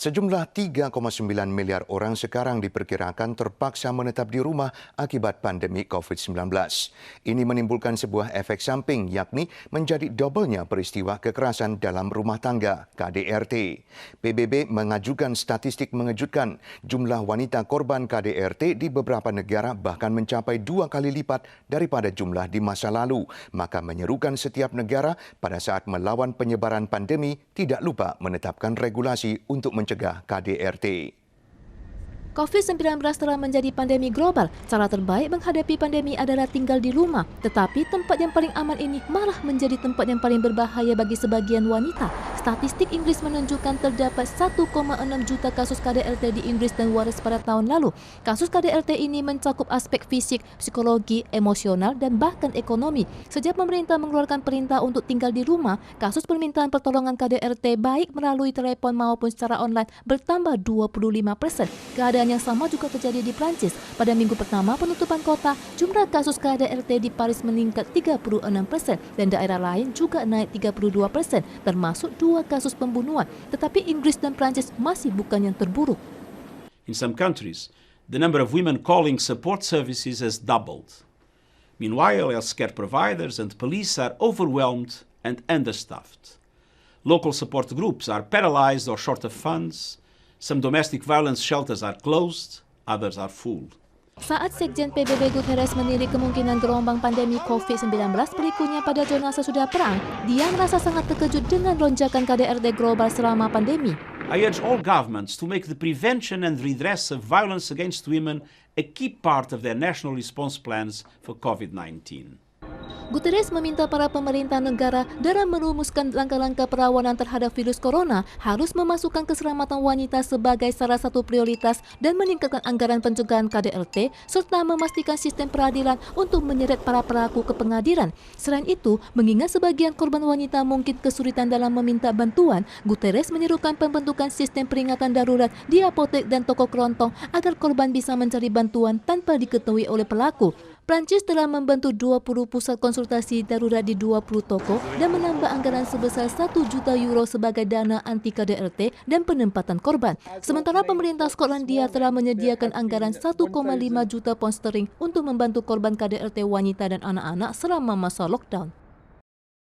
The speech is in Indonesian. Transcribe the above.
Sejumlah 3,9 miliar orang sekarang diperkirakan terpaksa menetap di rumah akibat pandemi COVID-19. Ini menimbulkan sebuah efek samping, yakni menjadi dobelnya peristiwa kekerasan dalam rumah tangga (KDRT). PBB mengajukan statistik mengejutkan. Jumlah wanita korban KDRT di beberapa negara bahkan mencapai 2 kali lipat daripada jumlah di masa lalu. Maka menyerukan setiap negara pada saat melawan penyebaran pandemi tidak lupa menetapkan regulasi untuk mencegah KDRT. COVID-19 telah menjadi pandemi global. Cara terbaik menghadapi pandemi adalah tinggal di rumah. Tetapi tempat yang paling aman ini malah menjadi tempat yang paling berbahaya bagi sebagian wanita. Statistik Inggris menunjukkan terdapat 1,6 juta kasus KDRT di Inggris dan Wales pada tahun lalu. Kasus KDRT ini mencakup aspek fisik, psikologi, emosional, dan bahkan ekonomi. Sejak pemerintah mengeluarkan perintah untuk tinggal di rumah, kasus permintaan pertolongan KDRT baik melalui telepon maupun secara online bertambah 25%. Keadaan yang sama juga terjadi di Prancis. Pada minggu pertama penutupan kota, jumlah kasus KDRT di Paris meningkat 36% dan daerah lain juga naik 32%, termasuk 2 kasus pembunuhan. Tetapi Inggris dan Prancis masih bukan yang terburuk. In some countries, the number of women calling support services has doubled. Meanwhile, healthcare providers and police are overwhelmed and understaffed. Local support groups are paralyzed or short of funds. Some domestic violence shelters are closed, others are full. Saat Sekjen PBB Guterres menilik kemungkinan gelombang pandemi COVID-19 berikutnya pada zona sesudah perang, dia merasa sangat terkejut dengan lonjakan KDRT global selama pandemi. I urge all governments to make the prevention and redress of violence against women a key part of their national response plans for COVID-19. Guterres meminta para pemerintah negara dalam merumuskan langkah-langkah perlawanan terhadap virus corona harus memasukkan keselamatan wanita sebagai salah satu prioritas dan meningkatkan anggaran pencegahan KDRT serta memastikan sistem peradilan untuk menyeret para pelaku ke pengadilan. Selain itu, mengingat sebagian korban wanita mungkin kesulitan dalam meminta bantuan, Guterres menyerukan pembentukan sistem peringatan darurat di apotek dan toko kelontong agar korban bisa mencari bantuan tanpa diketahui oleh pelaku. Prancis telah membentuk 20 pusat konsultasi darurat di 20 toko dan menambah anggaran sebesar 1 juta euro sebagai dana anti KDRT dan penempatan korban. Sementara pemerintah Skotlandia telah menyediakan anggaran 1,5 juta pound sterling untuk membantu korban KDRT wanita dan anak-anak selama masa lockdown.